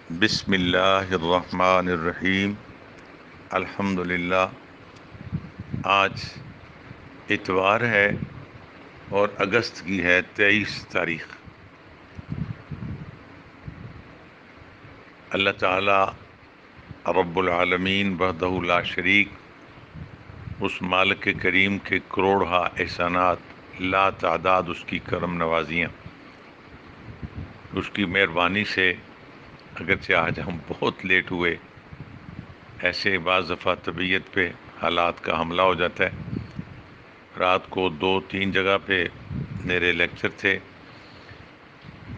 بسم اللہ الرحمن الرحیم۔ الحمد للہ۔ آج اتوار ہے اور اگست کی ہے 23 تاریخ۔ اللہ تعالی رب العالمین وحدہ لا شریک، اس مالک کریم کے کروڑہا احسانات، لا تعداد اس کی کرم نوازیاں، اس کی مہربانی سے اگرچہ آج ہم بہت لیٹ ہوئے، ایسے بعض دفعہ طبیعت پہ حالات کا حملہ ہو جاتا ہے۔ رات کو 2-3 جگہ پہ میرے لیکچر تھے،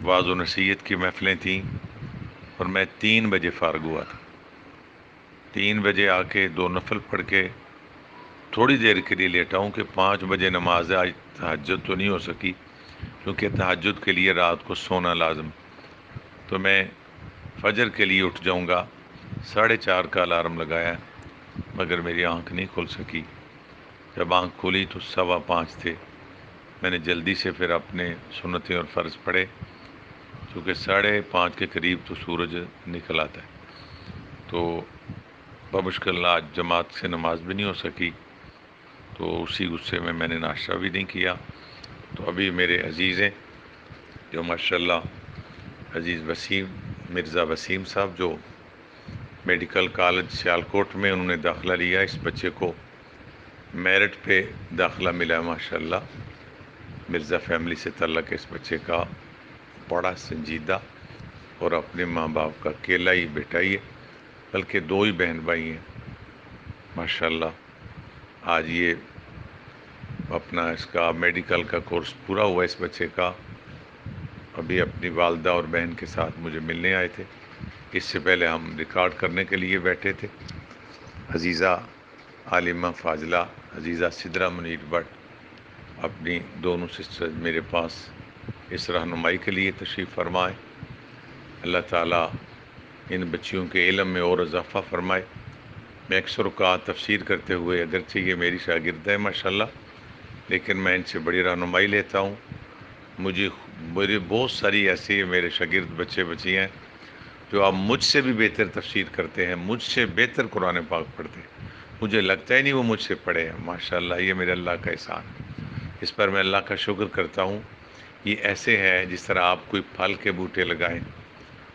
وعظ و نصیحت کی محفلیں تھیں، اور میں 3 بجے فارغ ہوا تھا۔ 3 بجے آ کے 2 نفل پڑھ کے تھوڑی دیر کے لیے لیٹا ہوں کہ 5 بجے نماز ہے۔ آج تہجد تو نہیں ہو سکی کیونکہ تہجد کے لیے رات کو سونا لازم، تو میں فجر کے لیے اٹھ جاؤں گا۔ 4:30 کا الارم لگایا مگر میری آنکھ نہیں کھل سکی۔ جب آنکھ کھلی تو 5:15 تھے۔ میں نے جلدی سے پھر اپنے سنتیں اور فرض پڑھے، چونکہ 5:30 کے قریب تو سورج نکل آتا ہے، تو بمشکل آج جماعت سے نماز بھی نہیں ہو سکی، تو اسی غصے میں نے ناشتہ بھی نہیں کیا۔ تو ابھی میرے عزیز ہیں جو ماشاءاللہ عزیز وسیم، مرزا وسیم صاحب، جو میڈیکل کالج سیالکوٹ میں انہوں نے داخلہ لیا، اس بچے کو میرٹ پہ داخلہ ملا ہے ماشاءاللہ۔ مرزا فیملی سے تعلق ہے اس بچے کا، بڑا سنجیدہ، اور اپنے ماں باپ کا اکیلا ہی بیٹا ہی ہے، بلکہ 2 ہی بہن بھائی ہیں ماشاءاللہ۔ آج یہ اپنا اس کا میڈیکل کا کورس پورا ہوا اس بچے کا، ابھی اپنی والدہ اور بہن کے ساتھ مجھے ملنے آئے تھے۔ اس سے پہلے ہم ریکارڈ کرنے کے لیے بیٹھے تھے۔ عزیزہ عالمہ فاضلہ، عزیزہ سدرہ منیر بٹ، اپنی دونوں سسٹر میرے پاس اس رہنمائی کے لیے تشریف فرمائے۔ اللہ تعالیٰ ان بچیوں کے علم میں اور اضافہ فرمائے۔ میں اکثر اوقات تفسیر کرتے ہوئے، اگرچہ یہ میری شاگرد ہے ماشاءاللہ، لیکن میں ان سے بڑی رہنمائی لیتا ہوں۔ میرے بہت ساری ایسے میرے شاگرد بچے بچی ہیں جو اب مجھ سے بھی بہتر تفسیر کرتے ہیں، مجھ سے بہتر قرآن پاک پڑھتے ہیں۔ مجھے لگتا ہی نہیں وہ مجھ سے پڑھے ہیں ماشاءاللہ۔ یہ میرے اللہ کا احسان ہے، اس پر میں اللہ کا شکر کرتا ہوں۔ یہ ایسے ہے جس طرح آپ کوئی پھل کے بوٹے لگائیں،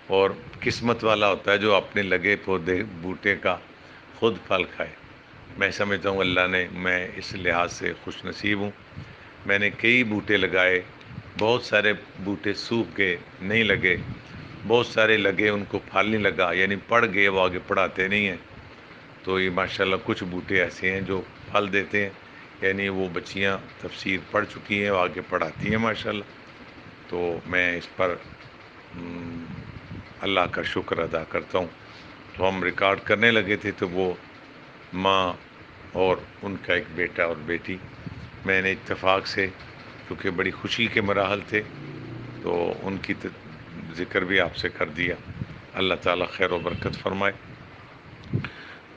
اور قسمت والا ہوتا ہے جو اپنے لگے پودے بوٹے کا خود پھل کھائے۔ میں سمجھتا ہوں اللہ نے، میں اس لحاظ سے خوش نصیب ہوں۔ میں نے کئی بوٹے لگائے، بہت سارے بوٹے سوکھ گئے، نہیں لگے، بہت سارے لگے ان کو پھل نہیں لگا، یعنی پڑ گئے، وہ آگے پڑھاتے نہیں ہیں۔ تو یہ ماشاءاللہ کچھ بوٹے ایسے ہیں جو پھل دیتے ہیں، یعنی وہ بچیاں تفسیر پڑھ چکی ہیں، وہ آگے پڑھاتی ہیں ماشاءاللہ۔ تو میں اس پر اللہ کا شکر ادا کرتا ہوں۔ تو ہم ریکارڈ کرنے لگے تھے، تو وہ ماں اور ان کا ایک بیٹا اور بیٹی، میں نے اتفاق سے، کیونکہ بڑی خوشی کے مراحل تھے، تو ان کی ذکر بھی آپ سے کر دیا۔ اللہ تعالیٰ خیر و برکت فرمائے۔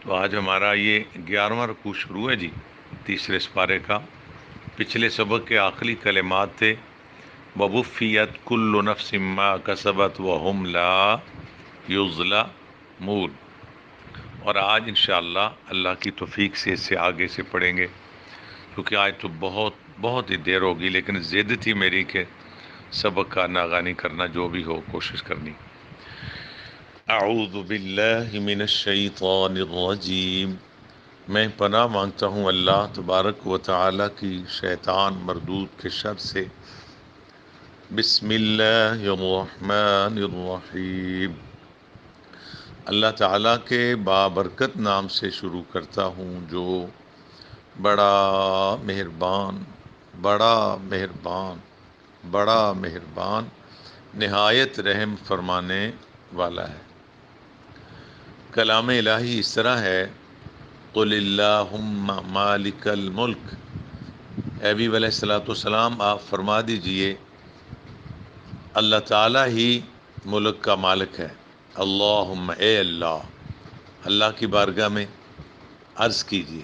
تو آج ہمارا یہ 11واں رکوع شروع ہے جی، تیسرے سپارے کا۔ پچھلے سبق کے آخری کلمات تھے وَوُفِّيَتْ كُلُّ نَفْسٍ مَّا كَسَبَتْ وَهُمْ لَا يُظْلَمُونَ۔ اور آج انشاءاللہ اللہ کی توفیق سے اس سے آگے سے پڑھیں گے، کیونکہ آج تو بہت ہی دیر ہوگی، لیکن ضد تھی میری کہ سبق کا ناغانی کرنا، جو بھی ہو کوشش کرنی۔ اعوذ باللہ من الشیطان الرجیم۔ میں پناہ مانگتا ہوں اللہ تبارک و تعالی کی شیطان مردود کے شر سے۔ بسم اللہ الرحمن الرحیم۔ اللہ تعالیٰ کے بابرکت نام سے شروع کرتا ہوں جو بڑا مہربان، بڑا مہربان، بڑا مہربان، نہایت رحم فرمانے والا ہے۔ کلام الہی اس طرح ہے، قل اللہم مالک الملک۔ اے حبیب علیہ الصلوۃ والسلام، آپ فرما دیجئے اللہ تعالیٰ ہی ملک کا مالک ہے۔ اللہم، اے اللہ، اللہ کی بارگاہ میں عرض کیجئے،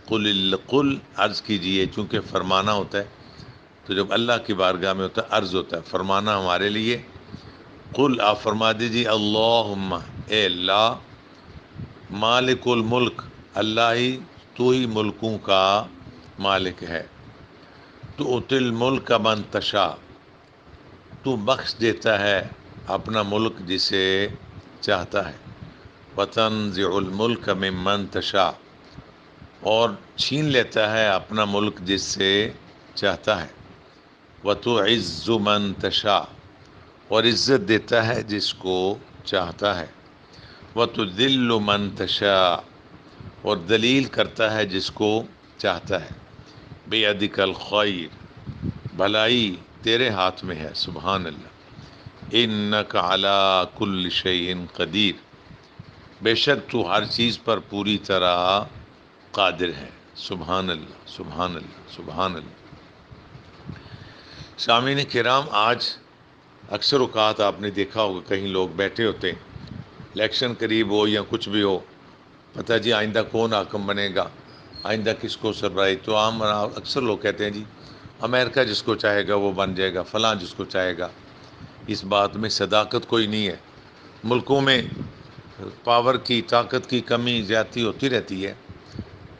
قل عرض کیجئے، چونکہ فرمانا ہوتا ہے، تو جب اللہ کی بارگاہ میں ہوتا ہے عرض ہوتا ہے، فرمانا ہمارے لیے قل آپ فرما دیجیے اللہم اے اللہ، مالک الملک اللہ ہی تو ہی ملکوں کا مالک ہے، تو اتل الملک من تشاء تو بخش دیتا ہے اپنا ملک جسے چاہتا ہے، وتنزع الملک ممن تشاء اور چھین لیتا ہے اپنا ملک جس سے چاہتا ہے، وتعز من تشاء اور عزت دیتا ہے جس کو چاہتا ہے، وتذل من تشاء اور دلیل کرتا ہے جس کو چاہتا ہے، بیدک الخیر بھلائی تیرے ہاتھ میں ہے، سبحان اللہ، انک علی کل شیء قدیر بے شک تو ہر چیز پر پوری طرح قادر ہے، سبحان اللہ سبحان اللہ سبحان اللہ۔ سامعین کرام، آج اکثر اوقات آپ نے دیکھا ہوگا کہیں لوگ بیٹھے ہوتے ہیں، الیکشن قریب ہو یا کچھ بھی ہو، پتہ جی آئندہ کون حاکم بنے گا، آئندہ کس کو سربراہی، تو عام اکثر لوگ کہتے ہیں جی امریکہ جس کو چاہے گا وہ بن جائے گا، فلاں جس کو چاہے گا۔ اس بات میں صداقت کوئی نہیں ہے۔ ملکوں میں پاور کی، طاقت کی کمی زیادتی ہوتی رہتی ہے،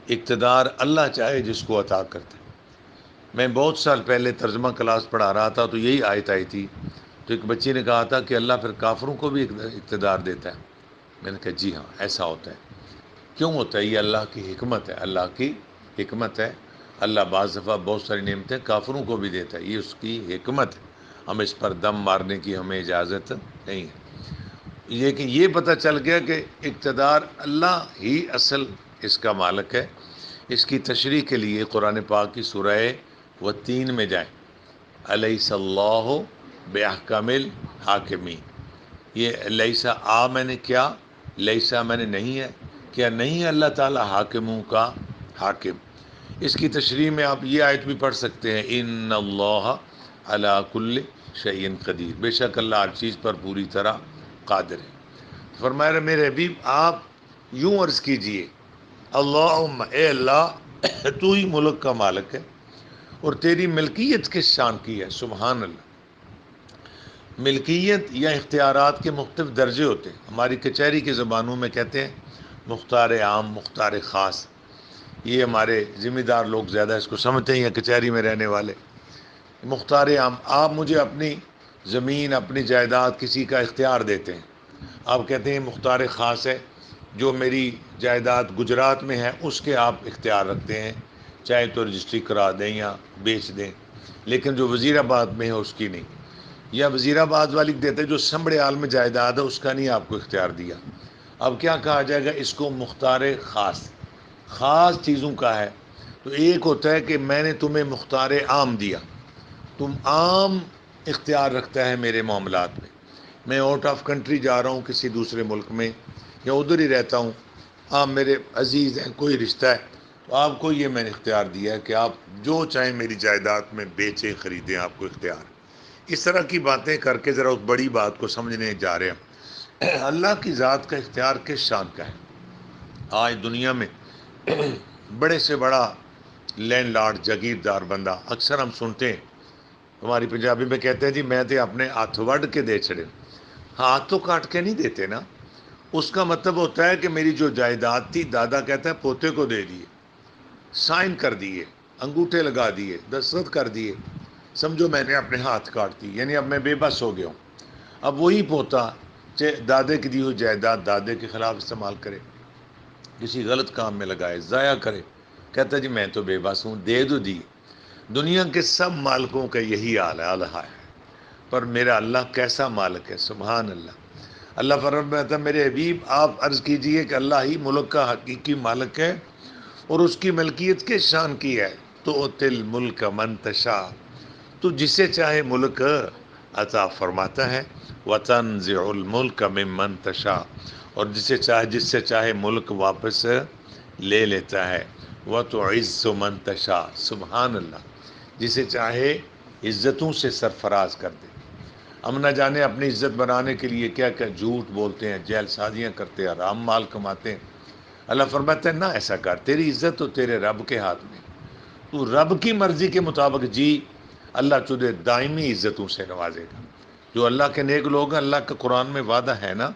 اقتدار اللہ چاہے جس کو عطا کرتے۔ میں بہت سال پہلے ترجمہ کلاس پڑھا رہا تھا تو یہی آیت آئی تھی، تو ایک بچے نے کہا تھا کہ اللہ پھر کافروں کو بھی اقتدار دیتا ہے۔ میں نے کہا جی ہاں ایسا ہوتا ہے۔ کیوں ہوتا ہے؟ یہ اللہ کی حکمت ہے، اللہ کی حکمت ہے۔ اللہ بعض دفعہ بہت ساری نعمتیں کافروں کو بھی دیتا ہے، یہ اس کی حکمت ہے۔ ہم اس پر دم مارنے کی ہمیں اجازت نہیں ہے۔ لیکن یہ پتہ چل گیا کہ اقتدار اللہ ہی اصل اس کا مالک ہے۔ اس کی تشریح کے لیے قرآن پاک کی سورہ والتین میں جائیں، الیس اللہ باحکم الحاکمین۔ یہ لیسا میں نے کیا، لیسا میں نے نہیں ہے، کیا نہیں ہے اللہ تعالیٰ حاکموں کا حاکم؟ اس کی تشریح میں آپ یہ آیت بھی پڑھ سکتے ہیں، ان اللہ علی کل شیء قدیر، بے شک اللہ ہر چیز پر پوری طرح قادر ہے۔ فرمایا میرے حبیب آپ یوں عرض کیجئے، اللہم اے اللہ تو ہی ملک کا مالک ہے اور تیری ملکیت کس شان کی ہے، سبحان اللہ۔ ملکیت یا اختیارات کے مختلف درجے ہوتے ہیں۔ ہماری کچہری کی زبانوں میں کہتے ہیں مختار عام، مختار خاص۔ یہ ہمارے ذمہ دار لوگ زیادہ اس کو سمجھتے ہیں یا کچہری میں رہنے والے۔ مختار عام، آپ مجھے اپنی زمین، اپنی جائیداد کسی کا اختیار دیتے ہیں، آپ کہتے ہیں مختار خاص ہے، جو میری جائیداد گجرات میں ہے اس کے آپ اختیار رکھتے ہیں، چاہے تو رجسٹری کرا دیں یا بیچ دیں، لیکن جو وزیر آباد میں ہے اس کی نہیں، یا وزیر آباد والی دیتے جو سمبڑے عال میں جائیداد ہے اس کا نہیں آپ کو اختیار دیا۔ اب کیا کہا جائے گا؟ اس کو مختار خاص، خاص چیزوں کا ہے۔ تو ایک ہوتا ہے کہ میں نے تمہیں مختار عام دیا، تم عام اختیار رکھتا ہے میرے معاملات میں، میں آؤٹ آف کنٹری جا رہا ہوں کسی دوسرے ملک میں یا ادھر ہی رہتا ہوں، آپ میرے عزیز ہیں، کوئی رشتہ ہے، تو آپ کو یہ میں نے اختیار دیا ہے کہ آپ جو چاہیں میری جائیداد میں بیچیں خریدیں، آپ کو اختیار۔ اس طرح کی باتیں کر کے ذرا اس بڑی بات کو سمجھنے جا رہے ہیں۔ اللہ کی ذات کا اختیار کس شان کا ہے؟ آج دنیا میں بڑے سے بڑا لینڈ لارڈ، جاگیردار بندہ، اکثر ہم سنتے ہیں، ہماری پنجابی میں کہتے ہیں جی میں تے اپنے ہاتھ وڈ کے دے چھڑے۔ ہاتھ تو کاٹ کے نہیں دیتے نا، اس کا مطلب ہوتا ہے کہ میری جو جائیداد تھی دادا کہتا ہے پوتے کو دے دیے، سائن کر دیے، انگوٹھے لگا دیے، دستخط کر دیے، سمجھو میں نے اپنے ہاتھ کاٹ دی، یعنی اب میں بے بس ہو گیا ہوں۔ اب وہی پوتا دادے کی دی ہوئی جائیداد دادے کے خلاف استعمال کرے، کسی غلط کام میں لگائے، ضائع کرے، کہتا جی میں تو بے بس ہوں، دے دو دی۔ دنیا کے سب مالکوں کا یہی حال ہے، پر میرا اللہ کیسا مالک ہے، سبحان اللہ۔ اللہ فرماتا ہے میرے حبیب آپ عرض کیجئے کہ اللہ ہی ملک کا حقیقی مالک ہے اور اس کی ملکیت کس شان کی ہے، تو تل ملک من تشاء تو جسے چاہے ملک عطا فرماتا ہے، وتنزع الملک ممن تشاء اور جس سے چاہے ملک واپس لے لیتا ہے، وتعز من تشاء سبحان اللہ، جسے چاہے عزتوں سے سرفراز کر دے۔ ہم نہ جانے اپنی عزت بنانے کے لیے کیا کیا جھوٹ بولتے ہیں، جیل سازیاں کرتے ہیں، حرام مال کماتے ہیں۔ اللہ فرماتا ہے نہ ایسا کر، تیری عزت تو تیرے رب کے ہاتھ میں، تو رب کی مرضی کے مطابق جی، اللہ تجھے دائمی عزتوں سے نوازے گا۔ جو اللہ کے نیک لوگ ہیں، اللہ کا قرآن میں وعدہ ہے نا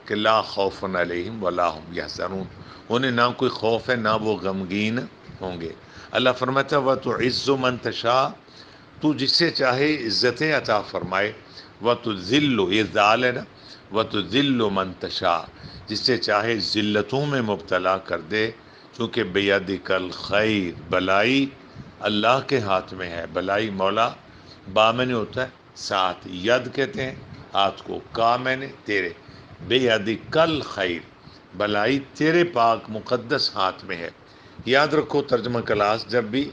کہ لا خوف علیہم ولا هم یحزنون، انہیں نہ کوئی خوف ہے نہ وہ غمگین ہوں گے۔ اللہ فرماتا ہے وَتُعِزُّ مَن تَشَاءُ، تو جس سے چاہے عزتیں عطا فرمائے، وَتُذِلُّ، یہ ذال ہے نا، وَتُذِلُّ مَن تَشَاءُ، جس سے چاہے ذلتوں میں مبتلا کر دے، چونکہ بیدک الخیر، بلائی اللہ کے ہاتھ میں ہے۔ بلائی مولا، با میں نے ہوتا ہے ساتھ، ید کہتے ہیں ہاتھ کو، کا میں نے تیرے، بیدک الخیر، بلائی تیرے پاک مقدس ہاتھ میں ہے۔ یاد رکھو ترجمہ کلاس، جب بھی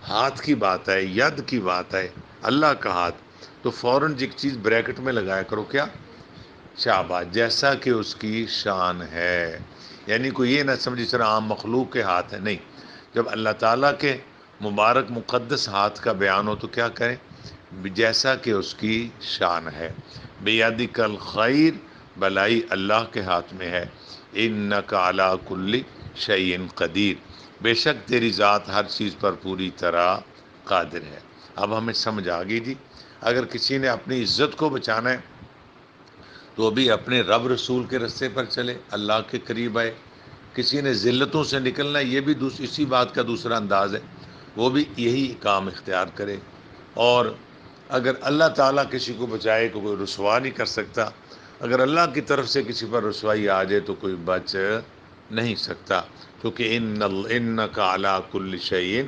ہاتھ کی بات ہے، ید کی بات ہے، اللہ کا ہاتھ، تو فوراً ایک چیز بریکٹ میں لگایا کرو، کیا؟ شاباش، جیسا کہ اس کی شان ہے۔ یعنی کوئی یہ نہ سمجھے سر عام مخلوق کے ہاتھ ہے، نہیں، جب اللہ تعالیٰ کے مبارک مقدس ہاتھ کا بیان ہو تو کیا کریں؟ جیسا کہ اس کی شان ہے۔ بیدک الخیر، بلائی اللہ کے ہاتھ میں ہے۔ انک علی کل شیء قدیر، بے شک تیری ذات ہر چیز پر پوری طرح قادر ہے۔ اب ہمیں سمجھ آ گئی جی۔ اگر کسی نے اپنی عزت کو بچانا ہے تو بھی اپنے رب رسول کے رستے پر چلے، اللہ کے قریب آئے۔ کسی نے ذلتوں سے نکلنا ہے، یہ بھی اسی بات کا دوسرا انداز ہے، وہ بھی یہی کام اختیار کرے۔ اور اگر اللہ تعالیٰ کسی کو بچائے تو کوئی رسوا نہیں کر سکتا، اگر اللہ کی طرف سے کسی پر رسوائی آ جائے تو کوئی بچ نہیں سکتا، کیونکہ انک علی کل شیء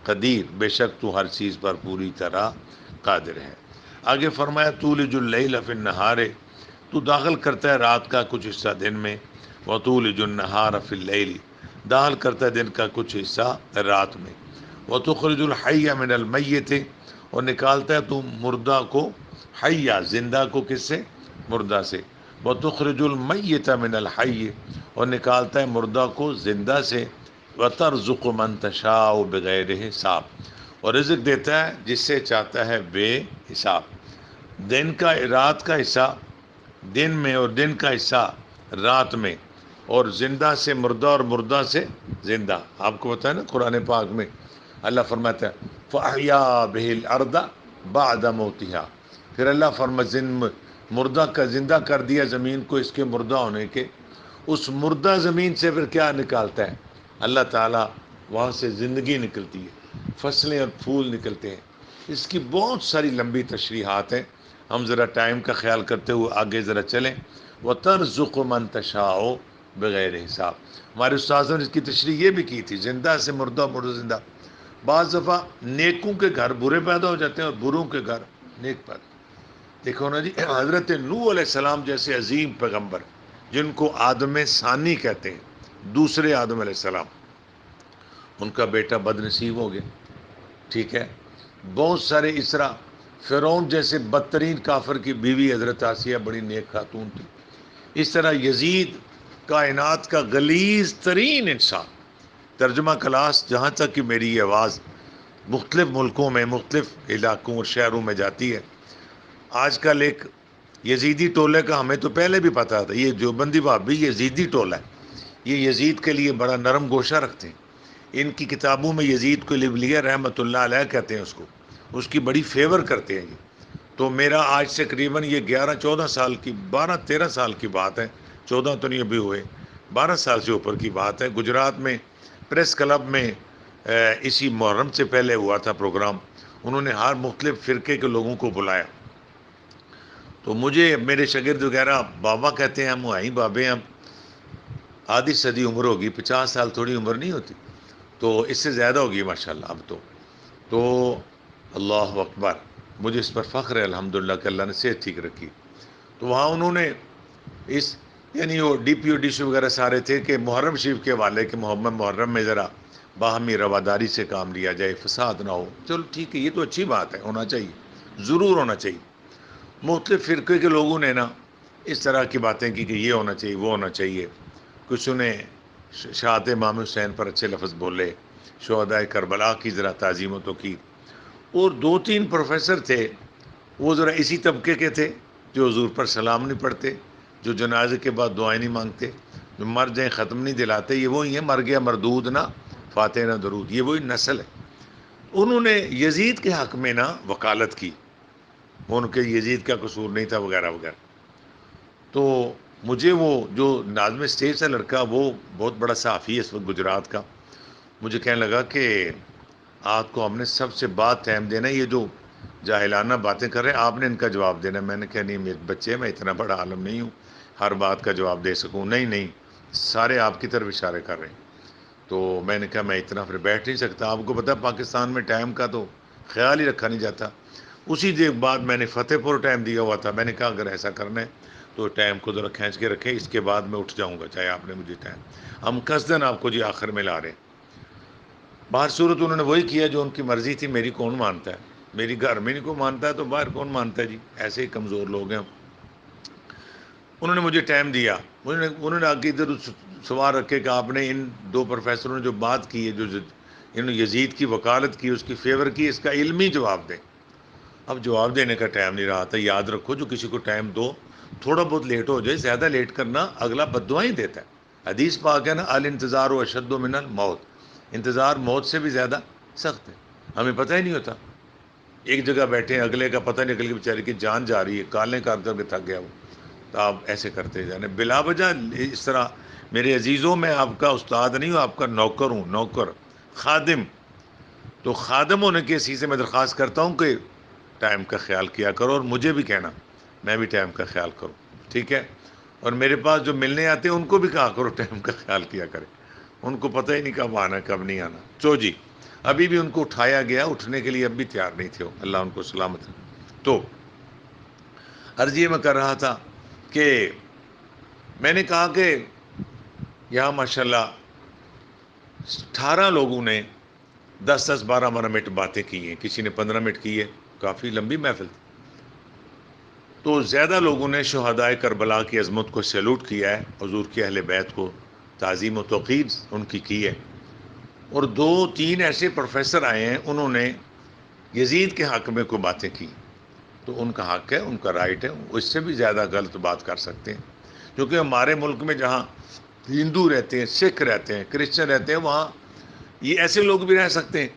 قدیر، بے شک تو ہر چیز پر پوری طرح قادر ہے۔ آگے فرمایا تولج اللیل فی النہار، تو داخل کرتا ہے رات کا کچھ حصہ دن میں، وتولج النہار فی اللیل، داخل کرتا ہے دن کا کچھ حصہ رات میں، وتخرج الحی من المیت، اور نکالتا ہے تو مردہ کو، حیہ زندہ کو، کس سے؟ مردہ سے، وتخرج المیت من الحی، اور نکالتا ہے مردہ کو زندہ سے، وترزق من تشاء بغیر حساب، اور رزق دیتا ہے جس سے چاہتا ہے بے حساب۔ دن کا، رات کا حصہ دن میں اور دن کا حصہ رات میں، اور زندہ سے مردہ اور مردہ سے زندہ۔ آپ کو پتہ ہے نا قرآن پاک میں اللہ فرماتا ہے فَأَحْيَا بِهِ الْأَرْضَ بَعْدَ مَوْتِهَا، پھر اللہ مردہ کا زندہ کر دیا زمین کو اس کے مردہ ہونے کے، اس مردہ زمین سے پھر کیا نکالتا ہے اللہ تعالیٰ؟ وہاں سے زندگی نکلتی ہے، فصلیں اور پھول نکلتے ہیں۔ اس کی بہت ساری لمبی تشریحات ہیں، ہم ذرا ٹائم کا خیال کرتے ہوئے آگے ذرا چلیں۔ وَتَرْزُقُ مَن تَشَاءُ بغیر حساب، ہمارے استاذوں نے اس کی تشریح یہ بھی کی تھی، زندہ سے مردہ، مردہ زندہ۔ بعض دفعہ نیکوں کے گھر برے پیدا ہو جاتے ہیں اور بروں کے گھر نیک پیدا۔ دیکھو نا جی، حضرت نوح علیہ السلام جیسے عظیم پیغمبر، جن کو آدم ثانی کہتے ہیں، دوسرے آدم علیہ السلام، ان کا بیٹا بد نصیب ہو گیا، ٹھیک ہے۔ بہت سارے اس طرح، فرعون جیسے بدترین کافر کی بیوی حضرت آسیہ بڑی نیک خاتون تھی۔ اس طرح یزید کائنات کا غلیظ ترین انسان۔ ترجمہ کلاس، جہاں تک کہ میری یہ آواز مختلف ملکوں میں، مختلف علاقوں اور شہروں میں جاتی ہے، آج کل ایک یزیدی ٹولے کا ہمیں تو پہلے بھی پتا تھا، یہ دیوبندی بھابی یزیدی ٹولہ ہے، یہ یزید کے لیے بڑا نرم گوشہ رکھتے ہیں۔ ان کی کتابوں میں یزید کو لبلیہ رحمۃ اللہ علیہ کہتے ہیں، اس کی بڑی فیور کرتے ہیں یہ۔ تو میرا آج سے قریباً یہ 11-14 سال کی، 12-13 سال کی بات ہے، 14 تو نہیں ابھی ہوئے، 12 سال سے اوپر کی بات ہے، گجرات میں پریس کلب میں اسی محرم سے پہلے ہوا تھا پروگرام، انہوں نے ہر مختلف فرقے کے لوگوں کو بلایا، تو مجھے میرے شاگرد وغیرہ بابا کہتے ہیں، ہم وہیں بابے ہیں، آدھی صدی عمر ہوگی، 50 سال تھوڑی عمر نہیں ہوتی، تو اس سے زیادہ ہوگی ماشاءاللہ اب تو اللہ اکبر، مجھے اس پر فخر ہے الحمدللہ کہ اللہ نے صحت ٹھیک رکھی۔ تو وہاں انہوں نے اس، یعنی وہ D P O D C وغیرہ سارے تھے کہ محرم شریف کے حوالے کہ محمد محرم میں ذرا باہمی رواداری سے کام لیا جائے، فساد نہ ہو۔ چلو ٹھیک ہے، یہ تو اچھی بات ہے، ہونا چاہیے، ضرور ہونا چاہیے۔ مختلف فرقے کے لوگوں نے نا اس طرح کی باتیں کی کہ یہ ہونا چاہیے، وہ ہونا چاہیے، کچھ نے شہادت امام حسین پر اچھے لفظ بولے، شہدائے کربلا کی ذرا تعظیم و توقیر، اور 2-3 پروفیسر تھے، وہ ذرا اسی طبقے کے تھے جو حضور پر سلام نہیں پڑھتے، جو جنازے کے بعد دعائیں نہیں مانگتے، جو مر جائیں ختم نہیں دلاتے، یہ وہی ہیں مر گیا مردود نہ فاتح نہ درود، یہ وہی نسل ہے۔ انہوں نے یزید کے حق میں نا وکالت کی، ان کے یزید کا قصور نہیں تھا وغیرہ وغیرہ. تو مجھے وہ جو ناظم اسٹیج سے لڑکا، وہ بہت بڑا صحافی ہے اس وقت گجرات کا، مجھے کہنے لگا کہ آپ کو ہم نے سب سے بات ٹائم دینا ہے، یہ جو جاہلانہ باتیں کر رہے ہیں آپ نے ان کا جواب دینا ہے. میں نے کہا نہیں میرے بچے، میں اتنا بڑا عالم نہیں ہوں ہر بات کا جواب دے سکوں. نہیں نہیں، سارے آپ کی طرف اشارے کر رہے ہیں. تو میں نے کہا میں اتنا پھر بیٹھ نہیں سکتا. آپ کو پتا پاکستان میں ٹائم کا تو خیال ہی رکھا نہیں جاتا. اسی دیر بعد میں نے فتح پور ٹائم دیا ہوا تھا. میں نے کہا اگر ایسا کرنا ہے تو ٹائم کو ذرا کھینچ کے رکھیں، اس کے بعد میں اٹھ جاؤں گا چاہے آپ نے مجھے ٹائم. ہم قصدن آپ کو جی آخر میں لا رہے ہیں. باہر صورت انہوں نے وہی کیا جو ان کی مرضی تھی. میری کون مانتا ہے؟ میری گھر میں نہیں کو مانتا ہے تو باہر کون مانتا ہے جی؟ ایسے ہی کمزور لوگ ہیں ہم. انہوں نے مجھے ٹائم دیا. انہوں نے آگے ادھر سوال رکھے کہ آپ نے ان دو پروفیسروں نے جو بات کی ہے، جو انہوں نے یزید کی وکالت کی، اس کی فیور کی، اس کا علمی جواب دیں. اب جواب دینے کا ٹائم نہیں رہا تھا. یاد رکھو جو کسی کو ٹائم دو، تھوڑا بہت لیٹ ہو جائے، زیادہ لیٹ کرنا اگلا بددعائیں ہی دیتا ہے. حدیث پاک ہے نا، الانتظار و اشد من الموت، انتظار موت سے بھی زیادہ سخت ہے. ہمیں پتہ ہی نہیں ہوتا، ایک جگہ بیٹھے ہیں، اگلے کا پتہ نہیں، اگلے کی بیچارے کی جان جا رہی ہے، کالیں کر کر کے تھک گیا وہ. تو آپ ایسے کرتے جانے بلا وجہ اس طرح. میرے عزیزوں، میں آپ کا استاد نہیں ہوں، آپ کا نوکر ہوں، نوکر خادم. تو خادم ہونے کی حیثیت سے میں درخواست کرتا ہوں کہ ٹائم کا خیال کیا کرو، اور مجھے بھی کہنا میں بھی ٹائم کا خیال کروں، ٹھیک ہے؟ اور میرے پاس جو ملنے آتے ہیں ان کو بھی کہا کرو ٹائم کا خیال کیا کرے. ان کو پتہ ہی نہیں کب آنا کب نہیں آنا. جی ابھی بھی ان کو اٹھایا گیا، اٹھنے کے لیے اب بھی تیار نہیں تھے. اللہ ان کو سلامت رکھے. تو عرض یہ میں کر رہا تھا کہ میں نے کہا کہ یہاں ماشاء اللہ 18 لوگوں نے 10-10 12 منٹ باتیں کی ہیں، کسی نے 15 منٹ کی ہے. کافی لمبی محفل تھی. تو زیادہ لوگوں نے شہدائے کربلا کی عظمت کو سیلوٹ کیا ہے، حضور کی اہل بیت کو تعظیم و توقیر ان کی ہے. اور 2-3 ایسے پروفیسر آئے ہیں، انہوں نے یزید کے حق میں کوئی باتیں کی. تو ان کا حق ہے، ان کا رائٹ ہے، اس سے بھی زیادہ غلط بات کر سکتے ہیں. کیونکہ ہمارے ملک میں جہاں ہندو رہتے ہیں، سکھ رہتے ہیں، کرسچن رہتے ہیں، وہاں یہ ایسے لوگ بھی رہ سکتے ہیں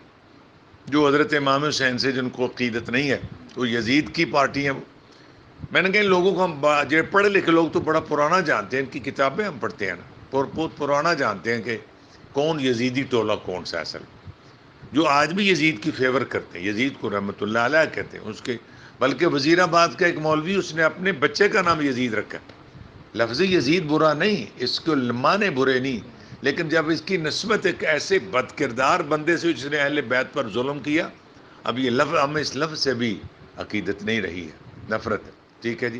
جو حضرت امام حسین سے جن کو عقیدت نہیں ہے، تو یزید کی پارٹی ہیں. میں نے کہا ان لوگوں کو ہم جو پڑھے لکھے لوگ تو بڑا پرانا جانتے ہیں، ان کی کتابیں ہم پڑھتے ہیں نا، بہت پرانا جانتے ہیں کہ کون یزیدی ٹولہ کون سا اصل، جو آج بھی یزید کی فیور کرتے ہیں. یزید کو رحمۃ اللہ علیہ کہتے ہیں. اس کے بلکہ وزیر آباد کا ایک مولوی، اس نے اپنے بچے کا نام یزید رکھا. لفظ یزید برا نہیں، اس کو معنی برے نہیں، لیکن جب اس کی نسبت ایک ایسے بد کردار بندے سے جس نے اہل بیت پر ظلم کیا، اب یہ لفظ ہمیں اس لفظ سے بھی عقیدت نہیں رہی ہے، نفرت ہے. ٹھیک ہے جی.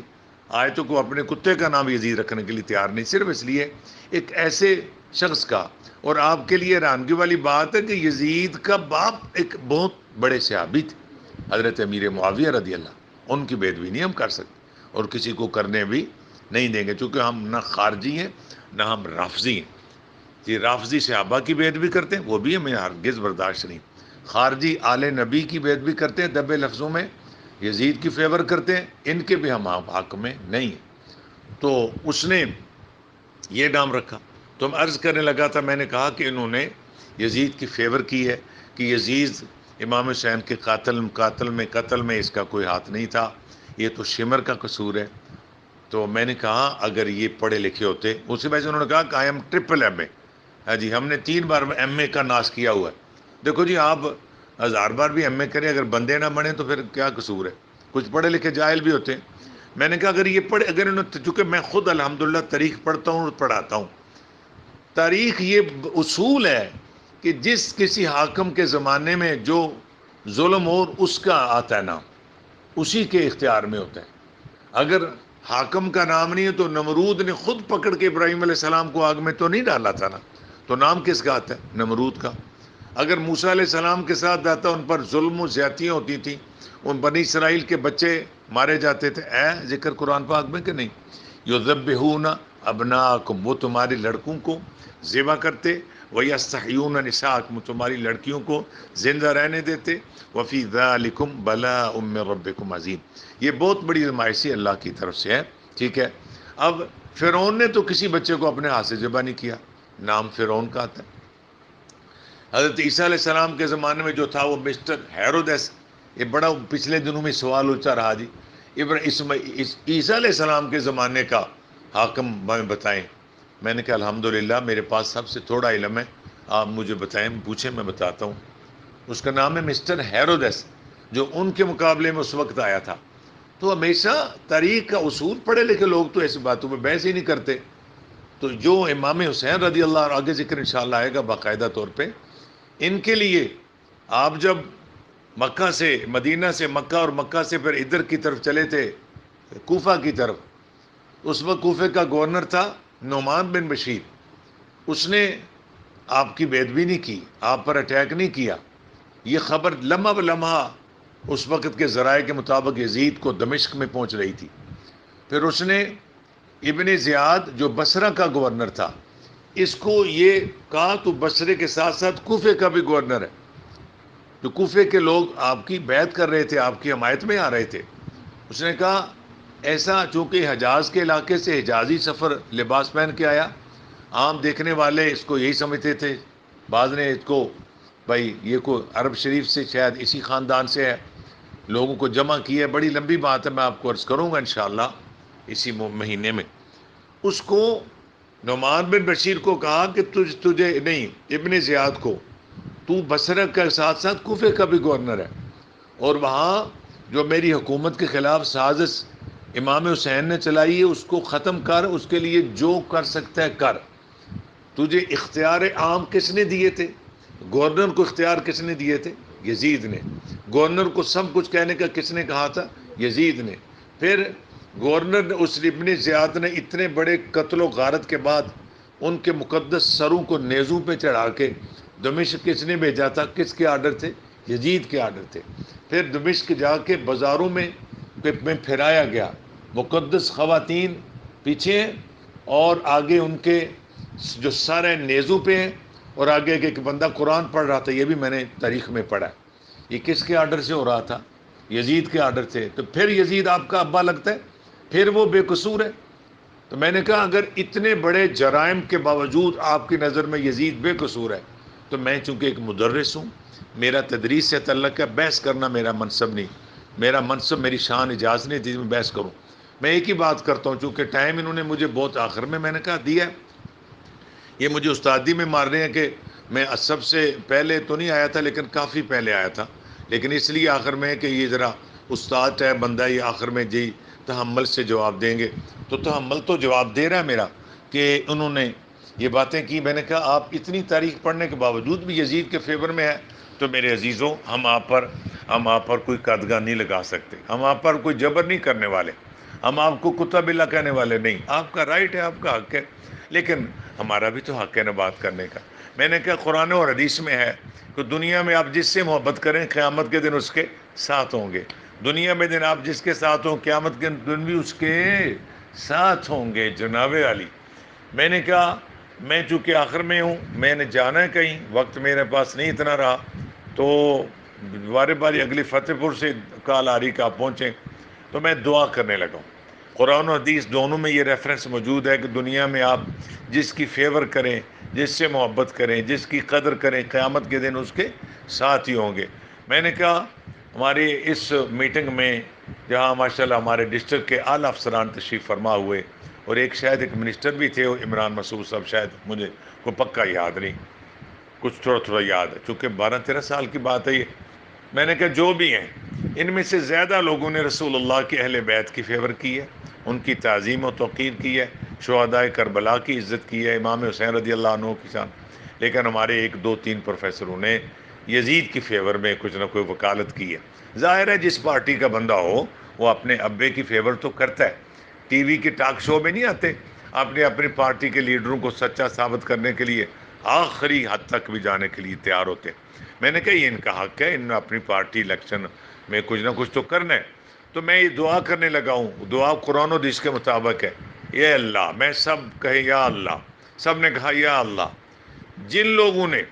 آیتوں کو اپنے کتے کا نام یزید رکھنے کے لیے تیار نہیں، صرف اس لیے ایک ایسے شخص کا. اور آپ کے لیے حیرانگی والی بات ہے کہ یزید کا باپ ایک بہت بڑے صحابی تھے، حضرت امیر معاویہ رضی اللہ. ان کی بے ادبی نہیں ہم کر سکتے، اور کسی کو کرنے بھی نہیں دیں گے، چونکہ ہم نہ خارجی ہیں نہ ہم رافضی ہیں. یہ رافضی صحابہ کی بے ادبی کرتے ہیں، وہ بھی ہمیں ہرگز برداشت نہیں. خارجی آل نبی کی بے ادبی کرتے ہیں دبے لفظوں میں، یزید کی فیور کرتے ہیں، ان کے بھی ہم حق میں نہیں ہیں. تو اس نے یہ نام رکھا. تو میں عرض کرنے لگا تھا، میں نے کہا کہ انہوں نے یزید کی فیور کی ہے کہ یزید امام حسین کے قتل میں اس کا کوئی ہاتھ نہیں تھا، یہ تو شمر کا قصور ہے. تو میں نے کہا اگر یہ پڑھے لکھے ہوتے، اسی وجہ سے انہوں نے کہا کہ آئی ایم ٹرپل ایم اے. ہاں جی، ہم نے 3 بار ایم اے کا ناش کیا ہوا ہے. دیکھو جی، آپ 1000 بار بھی ایم اے کریں، اگر بندے نہ بنے تو پھر کیا قصور ہے؟ کچھ پڑھے لکھے جاہل بھی ہوتے ہیں. میں نے کہا اگر یہ پڑھے، اگر انہوں نے، چونکہ میں خود الحمدللہ تاریخ پڑھتا ہوں اور پڑھاتا ہوں. تاریخ یہ اصول ہے کہ جس کسی حاکم کے زمانے میں جو ظلم اور اس کا آتا ہے نام، اسی کے اختیار میں ہوتا ہے. اگر حاکم کا نام نہیں ہے تو نمرود نے خود پکڑ کے ابراہیم علیہ السلام کو آگ میں تو نہیں ڈالا تھا نا، تو نام کس کا آتا ہے؟ نمرود کا. اگر موسیٰ علیہ السلام کے ساتھ آتا، ان پر ظلم و زیادتیاں ہوتی تھیں، ان بنی اسرائیل کے بچے مارے جاتے تھے، ذکر قرآن پاک میں کہ نہیں؟ یذبحون ابناءکم، وہ تمہارے لڑکوں کو ذبح کرتے، ویستحیون نساءکم، تمہاری لڑکیوں کو زندہ رہنے دیتے. وفی ذالکم بلاء من ربکم عظیم، یہ بہت بڑی آزمائش اللہ کی طرف سے ہے. ٹھیک ہے. اب فرعون نے تو کسی بچے کو اپنے ہاتھ سے ذبح نہیں کیا، نام فرعون کا آتا ہے. حضرت عیسیٰ علیہ السلام کے زمانے میں جو تھا وہ مسٹر ہیرودس، یہ بڑا پچھلے دنوں میں سوال اچھا رہا جی، عیسیٰ علیہ السلام کے زمانے کا حاکم بتائیں. میں نے کہا الحمدللہ میرے پاس سب سے تھوڑا علم ہے، آپ مجھے بتائیں، پوچھیں، میں بتاتا ہوں. اس کا نام ہے مسٹر ہیرودس، جو ان کے مقابلے میں اس وقت آیا تھا. تو ہمیشہ تاریخ کا اصول، پڑھے لکھے لوگ تو ایسی باتوں پہ بحث ہی نہیں کرتے. تو جو امام حسین رضی اللہ عنہ، آگے ذکر انشاءاللہ آئے گا باقاعدہ طور پہ، ان کے لیے آپ جب مکہ سے، مدینہ سے مکہ اور مکہ سے پھر ادھر کی طرف چلے تھے کوفہ کی طرف، اس وقت کوفے کا گورنر تھا نعمان بن بشیر. اس نے آپ کی بے ادبی نہیں کی، آپ پر اٹیک نہیں کیا. یہ خبر لمحہ بلمحہ اس وقت کے ذرائع کے مطابق یزید کو دمشق میں پہنچ رہی تھی. پھر اس نے ابن زیاد جو بصرہ کا گورنر تھا، اس کو یہ کہا تو بصرے کے ساتھ ساتھ کوفے کا بھی گورنر ہے. جو کوفے کے لوگ آپ کی بیعت کر رہے تھے، آپ کی حمایت میں آ رہے تھے، اس نے کہا ایسا، چونکہ حجاز کے علاقے سے حجازی سفر لباس پہن کے آیا، عام دیکھنے والے اس کو یہی سمجھتے تھے، بعض نے اس کو بھائی یہ کو عرب شریف سے شاید اسی خاندان سے ہے، لوگوں کو جمع کیا ہے. بڑی لمبی بات ہے، میں آپ کو عرض کروں گا انشاءاللہ اسی مہینے میں. اس کو نعمان بن بشیر کو کہا کہ تجھے نہیں، ابن زیاد کو، تو بصرہ کے ساتھ ساتھ کوفے کا بھی گورنر ہے، اور وہاں جو میری حکومت کے خلاف سازش امام حسین نے چلائی ہے اس کو ختم کر، اس کے لیے جو کر سکتا ہے کر. تجھے اختیار عام کس نے دیے تھے؟ گورنر کو اختیار کس نے دیے تھے؟ یزید نے. گورنر کو سب کچھ کہنے کا کس نے کہا تھا؟ یزید نے. پھر گورنر نے، اس ابن زیاد نے اتنے بڑے قتل و غارت کے بعد ان کے مقدس سروں کو نیزوں پہ چڑھا کے دمشق کس نے بھیجا تھا؟ کس کے آرڈر تھے؟ یزید کے آرڈر تھے. پھر دمشق جا کے بازاروں میں پھرایا گیا، مقدس خواتین پیچھے ہیں اور آگے ان کے جو سارے نیزوں پہ ہیں، اور آگے ایک بندہ قرآن پڑھ رہا تھا. یہ بھی میں نے تاریخ میں پڑھا. یہ کس کے آرڈر سے ہو رہا تھا؟ یزید کے آرڈر سے. تو پھر یزید آپ کا ابا لگتا ہے، پھر وہ بے قصور ہے. تو میں نے کہا اگر اتنے بڑے جرائم کے باوجود آپ کی نظر میں یزید بے قصور ہے، تو میں چونکہ ایک مدرس ہوں، میرا تدریس سے تعلق ہے، بحث کرنا میرا منصب نہیں، میرا منصب، میری شان اجازت نہیں تھی میں بحث کروں. میں ایک ہی بات کرتا ہوں، چونکہ ٹائم انہوں نے مجھے بہت آخر میں نے کہا دیا ہے. یہ مجھے استادی میں مار رہے ہیں کہ میں سب سے پہلے تو نہیں آیا تھا، لیکن کافی پہلے آیا تھا، لیکن اس لیے آخر میں کہ یہ ذرا استاد ہے بندہ، یہ آخر میں جی تحمل سے جواب دیں گے. تو تحمل تو جواب دے رہا ہے میرا کہ انہوں نے یہ باتیں کی. میں نے کہا آپ اتنی تاریخ پڑھنے کے باوجود بھی یزید کے فیور میں ہے، تو میرے عزیزوں ہم آپ پر کوئی قدغن نہیں لگا سکتے، ہم آپ پر کوئی جبر نہیں کرنے والے، ہم آپ کو کتا بلا کہنے والے نہیں. آپ کا رائٹ ہے، آپ کا حق ہے، لیکن ہمارا بھی تو حق ہے نا بات کرنے کا. میں نے کہا قرآن اور حدیث میں ہے کہ دنیا میں آپ جس سے محبت کریں قیامت کے دن اس کے ساتھ ہوں گے. دنیا میں دن آپ جس کے ساتھ ہوں قیامت کے دن بھی اس کے ساتھ ہوں گے. جناب علی، میں نے کہا میں چونکہ آخر میں ہوں، میں نے جانا ہے کہیں، وقت میرے پاس نہیں اتنا رہا، تو بارے باری اگلی فتح پور سے کال آ رہی کہ آپ پہنچیں، تو میں دعا کرنے لگا ہوں. قرآن و حدیث دونوں میں یہ ریفرنس موجود ہے کہ دنیا میں آپ جس کی فیور کریں، جس سے محبت کریں، جس کی قدر کریں، قیامت کے دن اس کے ساتھ ہی ہوں گے. میں نے کہا ہماری اس میٹنگ میں جہاں ماشاءاللہ ہمارے ڈسٹرکٹ کے اعلیٰ افسران تشریف فرما ہوئے، اور شاید ایک منسٹر بھی تھے عمران مسعود صاحب، شاید مجھے کوئی پکا یاد نہیں، کچھ تھوڑا یاد ہے چونکہ 12-13 سال کی بات ہے یہ. میں نے کہا جو بھی ہیں، ان میں سے زیادہ لوگوں نے رسول اللہ کے اہل بیت کی فیور کی ہے، ان کی تعظیم و توقیر کی ہے، شہدائے کربلا کی عزت کی ہے، امام حسین رضی اللہ عنہ کی شان. لیکن ہمارے 1-2-3 پروفیسروں نے یزید کی فیور میں کچھ نہ کوئی وکالت کی ہے. ظاہر ہے جس پارٹی کا بندہ ہو وہ اپنے ابے کی فیور تو کرتا ہے. ٹی وی کے ٹاک شو میں نہیں آتے اپنی پارٹی کے لیڈروں کو سچا ثابت کرنے کے لیے آخری حد تک بھی جانے کے لیے تیار ہوتے ہیں. میں نے کہا یہ ان کا حق ہے، ان نے اپنی پارٹی الیکشن میں کچھ نہ کچھ تو کرنا ہے. تو میں یہ دعا کرنے لگا ہوں، دعا قرآن و حدیث کے مطابق ہے. اے اللہ، میں سب کہے یا اللہ، سب نے کہا یا اللہ، جن لوگوں نے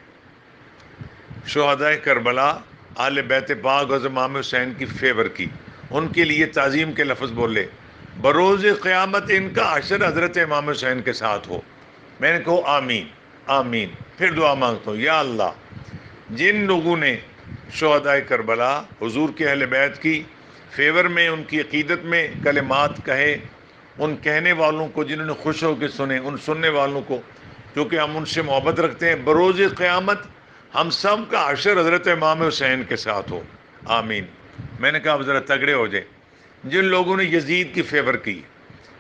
شہدائے کربلا، اہل بیت پاک اور امام حسین کی فیور کی، ان کے لیے تعظیم کے لفظ بولے، بروز قیامت ان کا حشر حضرت امام حسین کے ساتھ ہو. میں نے کہا آمین آمین. پھر دعا مانگتا ہوں یا اللہ، جن لوگوں نے شہدائے کربلا، حضور کے اہل بیت کی فیور میں، ان کی عقیدت میں کلمات کہے، ان کہنے والوں کو جنہوں نے خوش ہو کے سنے، ان سننے والوں کو کیونکہ ہم ان سے محبت رکھتے ہیں، بروز قیامت ہم سب کا حشر حضرت امام حسین کے ساتھ ہو، آمین۔ میں نے کہا اب ذرا تگڑے ہو جائیں۔ جن لوگوں نے یزید کی فیور کی،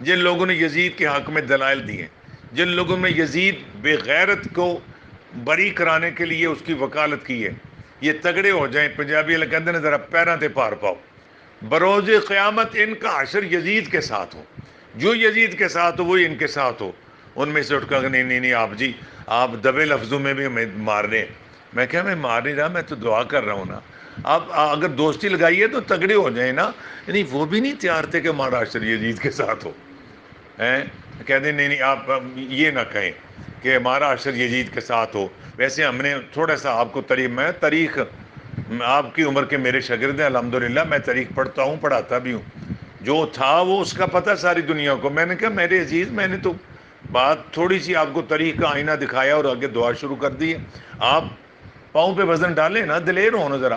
جن لوگوں نے یزید کے حق میں دلائل دیے، جن لوگوں نے یزید بے غیرت کو بری کرانے کے لیے اس کی وکالت کی ہے، یہ تگڑے ہو جائیں۔ پنجابی والے کہتے ہیں ذرا پیراں تے پار پاؤ، بروز قیامت ان کا حشر یزید کے ساتھ ہو، جو یزید کے ساتھ ہو وہی ان کے ساتھ ہو۔ ان میں سے اٹھ کر نہیں نہیں نہیں آپ جی، آپ دبے لفظوں میں بھی ہمیں مار رہے ہیں۔ میں کہا میں مار نہیں رہا، میں تو دعا کر رہا ہوں نا۔ آپ اگر دوستی لگائی ہے تو تگڑے ہو جائیں نا۔ یعنی وہ بھی نہیں تیار تھے کہ ہمارا حشر یزید کے ساتھ ہو، کہتے نہیں نہیں آپ یہ نہ کہیں کہ ہمارا حشر یزید کے ساتھ ہو۔ ویسے ہم نے تھوڑا سا آپ کو تاریخ آپ کی عمر کے میرے شاگرد ہیں الحمدللہ، میں تاریخ پڑھتا ہوں، پڑھاتا بھی ہوں۔ جو تھا وہ اس کا پتہ ساری دنیا کو۔ میں نے کہا میرے عزیز، میں نے تو بات تھوڑی سی آپ کو تاریخ کا آئینہ دکھایا اور آگے دعا شروع کر دی ہے۔ آپ پاؤں پہ وزن ڈالیں نا، دلیر ہو نا ذرا۔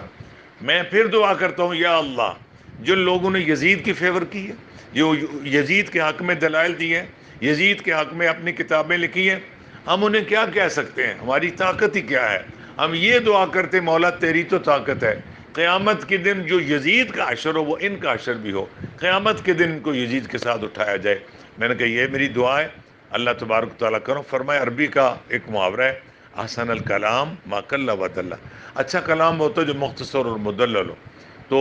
میں پھر دعا کرتا ہوں یا اللہ، جن لوگوں نے یزید کی فیور کی ہے، جو یزید کے حق میں دلائل دی ہے، یزید کے حق میں اپنی کتابیں لکھی ہیں، ہم انہیں کیا کہہ سکتے ہیں؟ ہماری طاقت ہی کیا ہے؟ ہم یہ دعا کرتے مولا تیری تو طاقت ہے، قیامت کے دن جو یزید کا حشر ہو وہ ان کا حشر بھی ہو، قیامت کے دن ان کو یزید کے ساتھ اٹھایا جائے۔ میں نے کہا یہ میری دعا ہے، اللہ تبارک تعالیٰ کرو۔ فرمائے عربی کا ایک محاورہ ہے، احسن الکلام ما قل و دل۔ اچھا کلام ہوتا ہے جو مختصر اور مدلل ہو۔ تو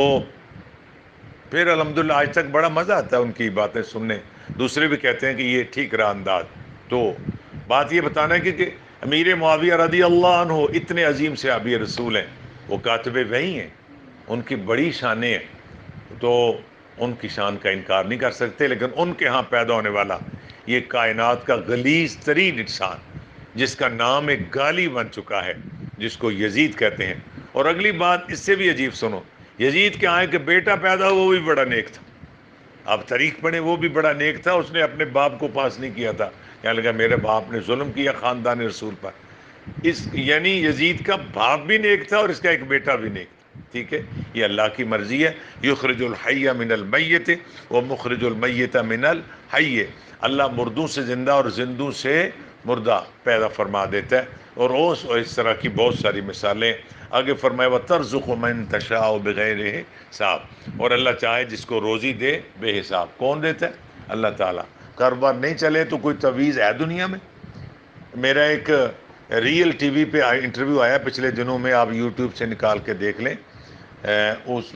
پھر الحمدللہ آج تک بڑا مزہ آتا ہے ان کی باتیں سننے۔ دوسرے بھی کہتے ہیں کہ یہ ٹھیک رہا انداز۔ تو بات یہ بتانا ہے کہ امیر معاویہ رضی اللہ عنہ اتنے عظیم صحابی رسول ہیں، وہ کاتب وحی ہیں، ان کی بڑی شانیں ہیں، تو ان کی شان کا انکار نہیں کر سکتے۔ لیکن ان کے ہاں پیدا ہونے والا یہ کائنات کا غلیظ ترین انسان، جس کا نام ایک گالی بن چکا ہے، جس کو یزید کہتے ہیں۔ اور اگلی بات اس سے بھی عجیب سنو، یزید کے ہاں کہ بیٹا پیدا ہوا وہ بھی بڑا نیک تھا۔ آپ تاریخ پڑھیں، وہ بھی بڑا نیک تھا، اس نے اپنے باپ کو پاس نہیں کیا تھا، کہنے لگا میرے باپ نے ظلم کیا خاندان رسول پر۔ یعنی یزید کا باپ بھی نیک تھا اور اس کا ایک بیٹا بھی نیک تھا، ٹھیک ہے۔ یہ اللہ کی مرضی ہے، یخرج الحی من المیت و مخرج المیت من الحی۔ اللہ مردوں سے زندہ اور زندوں سے مردہ پیدا فرما دیتا ہے، اور اس طرح کی بہت ساری مثالیں۔ آگے فرمایا وَتَرْزُقُ مَن تَشَاءُ بِغَيْرِ حساب، اور اللہ چاہے جس کو روزی دے بے حساب۔ کون دیتا ہے؟ اللہ تعالیٰ۔ کاروبار نہیں چلے تو کوئی تعویذ ہے دنیا میں؟ میرا ایک ریئل ٹی وی پہ انٹرویو آیا پچھلے دنوں میں، آپ یوٹیوب سے نکال کے دیکھ لیں،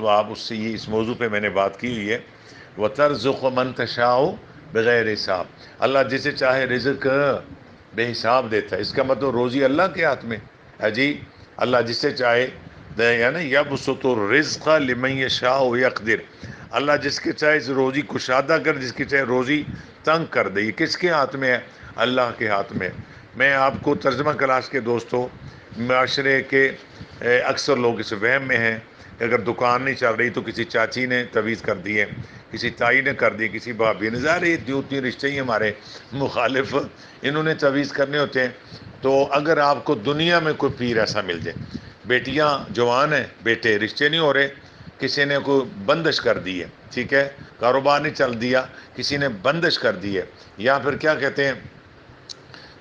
آپ اس سے یہ اس موضوع پہ میں نے بات کی ہوئی ہے، وَتَرْزُقُ مَن تَشَاءُ بغیر حساب۔ اللہ جسے چاہے رزق بے حساب دیتا ہے۔ اس کا مطلب روزی اللہ کے ہاتھ میں ہے جی۔ اللہ جسے چاہے یعنی یبسط الرزق لمن یشاء ویقدر، اللہ جس کے چاہے روزی کشادہ کر، جس کی چاہے روزی تنگ کر دے۔ یہ کس کے ہاتھ میں ہے؟ اللہ کے ہاتھ میں۔ میں آپ کو ترجمہ کلاس کے دوستوں، معاشرے کے اکثر لوگ اس وہم میں ہیں کہ اگر دکان نہیں چل رہی تو کسی چاچی نے تعویذ کر دی ہے، کسی تائی نے کر دی، کسی بھابھی نے، ظاہر یہ دوتی رشتے ہی ہمارے مخالف، انہوں نے تعویذ کرنے ہوتے ہیں۔ تو اگر آپ کو دنیا میں کوئی پیر ایسا مل جائے، بیٹیاں جوان ہیں، بیٹے رشتے نہیں ہو رہے، کسی نے کوئی بندش کر دی ہے، ٹھیک ہے، کاروبار نہیں چل دیا، کسی نے بندش کر دی ہے، یا پھر کیا کہتے ہیں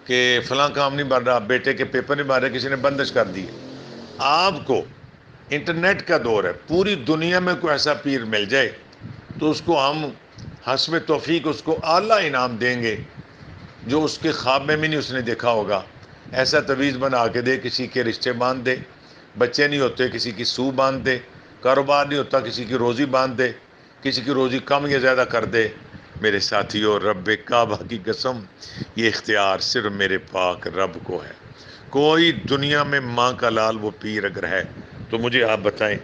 کہ فلاں کام نہیں بن رہا، بیٹے کے پیپر نہیں بن رہے، کسی نے بندش کر دی ہے۔ آپ کو انٹرنیٹ کا دور ہے، پوری دنیا میں کوئی ایسا پیر مل جائے تو اس کو ہم حسب توفیق اس کو اعلیٰ انعام دیں گے، جو اس کے خواب میں بھی نہیں اس نے دیکھا ہوگا۔ ایسا تعویذ بنا کے دے، کسی کے رشتے باندھ دے، بچے نہیں ہوتے کسی کی سو باندھ دے، کاروبار نہیں ہوتا کسی کی روزی باندھ دے، کسی کی روزی کم یا زیادہ کر دے۔ میرے ساتھیوں، رب کعبہ کی قسم، یہ اختیار صرف میرے پاک رب کو ہے۔ کوئی دنیا میں ماں کا لال وہ پیر اگر ہے تو مجھے آپ بتائیں،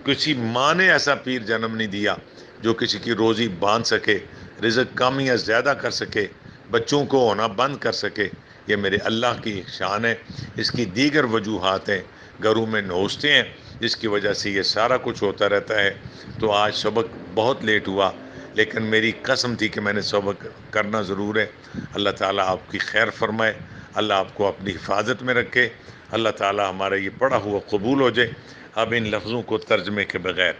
کسی ماں نے ایسا پیر جنم نہیں دیا جو کسی کی روزی باندھ سکے، رزق کم یا زیادہ کر سکے، بچوں کو ہونا بند کر سکے۔ یہ میرے اللہ کی شان ہے۔ اس کی دیگر وجوہات ہیں، گھروں میں نوچتے ہیں جس کی وجہ سے یہ سارا کچھ ہوتا رہتا ہے۔ تو آج سبق بہت لیٹ ہوا، لیکن میری قسم تھی کہ میں نے سبق کرنا ضرور ہے۔ اللہ تعالیٰ آپ کی خیر فرمائے، اللہ آپ کو اپنی حفاظت میں رکھے، اللہ تعالیٰ ہمارا یہ پڑھا ہوا قبول ہو جائے۔ اب ان لفظوں کو ترجمے کے بغیر،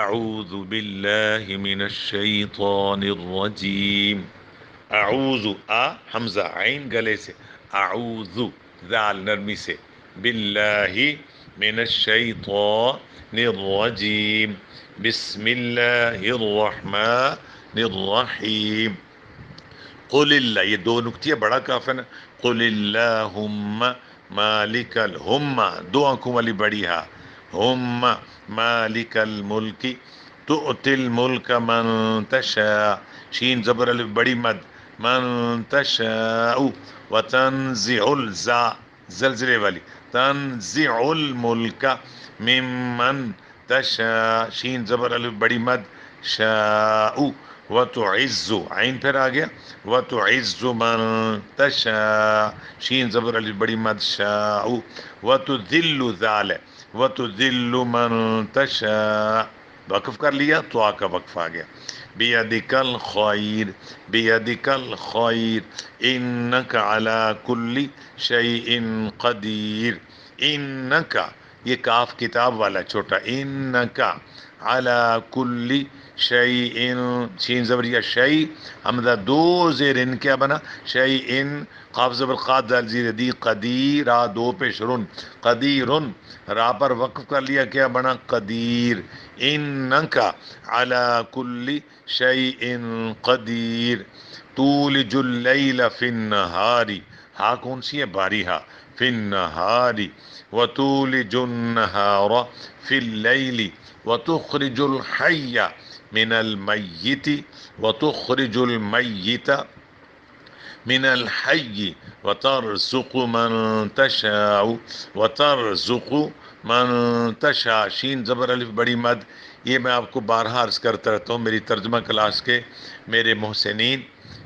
اعوذ باللہ من الشیطان الرجیم، اعوذ، حمزہ عین گلے سے، اعوذ ذال نرمی سے، باللہ من الشیطان الرجیم، بسم اللہ الرحمن الرحیم، قل اللہ، یہ دو نکتیاں بڑا کاف ہے نا، قل اللہم مالک الہم، دو آنکھوں والی بڑی ہا، ہم مالک الملک تؤتی الملک من تشاء، شین زبر الف بڑی مد، من تشاء وتنزع الزا زلزلے والی، تنزع الملک ممن تشاء، شین زبر الف بڑی مد، شاء وتعز، عین پھر آ گیا، وتعز من تشاء، شین زبر الف بڑی مد، شاء وتذل ذال، وتذل من تشاء، وقف کر لیا تو آ کا وقف آ گیا، بیدک الخیر، بیدک الخیر انک علی کل شیء قدیر، انک، یہ کاف کتاب والا چھوٹا، انک علی کل شیء، شین زبریہ شیء، حمزہ دو زیر ان کیا بنا، شیء، قاف زبر قاد دال زیر دی، قدیر، را دو پیش رن، قدیر، را پر وقف کر لیا کیا بنا، قدیر، انک علی کل شیء قدیر، تولج اللیل فی النہار، ہا کون سی ہے، باری ہا، فی النہار، وتولج النہار فی اللیل، وتخرج الحی من المیت، وتخرج المیت من الحی، وترزق من تشاء، وترزق من تشاء، شین زبر الف بڑی مد، یہ میں آپ کو بارہا عرض کرتا رہتا ہوں، میری ترجمہ کلاس کے میرے محسنین،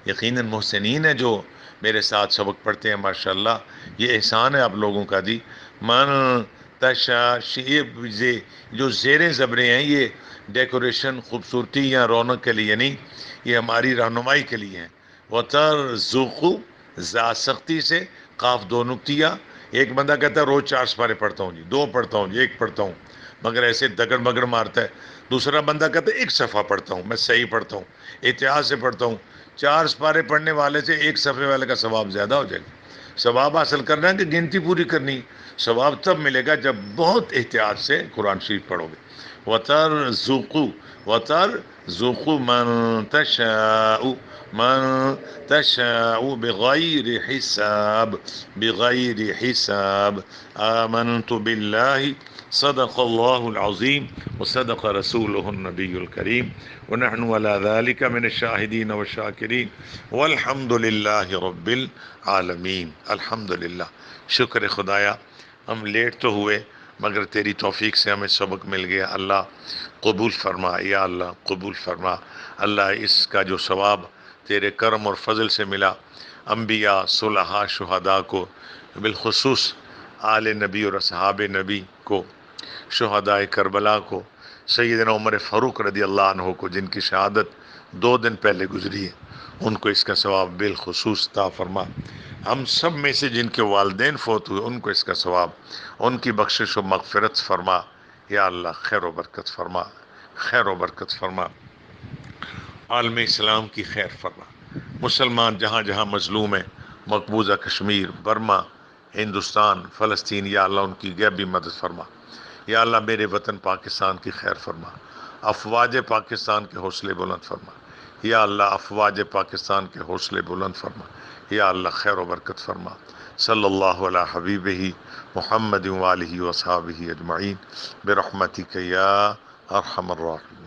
یقیناً محسنین ہیں جو میرے ساتھ سبق پڑھتے ہیں ماشاءاللہ، یہ احسان ہے آپ لوگوں کا جی، من تشاء، یہ جو زیریں زبریں ہیں یہ ڈیکوریشن، خوبصورتی یا رونق کے لیے نہیں، یہ ہماری رہنمائی کے لیے ہیں، وترزق، زا سختی سے، قاف دو نقطیہ، ایک بندہ کہتا ہے روز 4 سپارے پڑھتا ہوں جی، 2 پڑھتا ہوں جی، 1 پڑھتا ہوں، مگر ایسے دگڑ مگڑ مارتا ہے، دوسرا بندہ کہتا ہے 1 صفحہ پڑھتا ہوں، میں صحیح پڑھتا ہوں، احتیاط سے پڑھتا ہوں، 4 سپارے پڑھنے والے سے 1 صفحے والے کا ثواب زیادہ ہو جائے گا، ثواب حاصل کرنا ہے کہ گنتی پوری کرنی، ثواب تب ملے گا جب بہت احتیاط سے قرآن شریف پڑھو گے، وترزق، وترزق من تشاء، من تشاء بغیر حساب، بغیر حساب، آمنت باللہ، صدق اللہ العظیم وصدق رسولہ النبی الکریم ونحن على ذلك من الشاہدین والشاکرین والحمد للہ رب العالمین، الحمدللہ، شکر خدایا، ہم لیٹ تو ہوئے مگر تیری توفیق سے ہمیں سبق مل گیا، اللہ قبول فرما، یا اللہ قبول فرما، اللہ اس کا جو ثواب تیرے کرم اور فضل سے ملا، انبیاء، صلحاء، شہداء کو، بالخصوص آل نبی اور اصحاب نبی کو، شہداء کربلا کو، سیدنا عمر فاروق رضی اللہ عنہ کو جن کی شہادت 2 دن پہلے گزری ہے، ان کو اس کا ثواب بالخصوص عطا فرما، ہم سب میں سے جن کے والدین فوت ہوئے ان کو اس کا ثواب، ان کی بخشش و مغفرت فرما، یا اللہ خیر و برکت فرما، خیر و برکت فرما، عالم اسلام کی خیر فرما، مسلمان جہاں جہاں مظلوم ہیں، مقبوضہ کشمیر، برما، ہندوستان، فلسطین، یا اللہ ان کی غیبی مدد فرما، یا اللہ میرے وطن پاکستان کی خیر فرما، افواج پاکستان کے حوصلے بلند فرما، یا اللہ افواج پاکستان کے حوصلے بلند فرما، یا اللہ خیر و برکت فرما، صلی اللہ علی حبیبہ محمد وآلہ وصحابہ اجمعین برحمتک یا ارحم الراحمین۔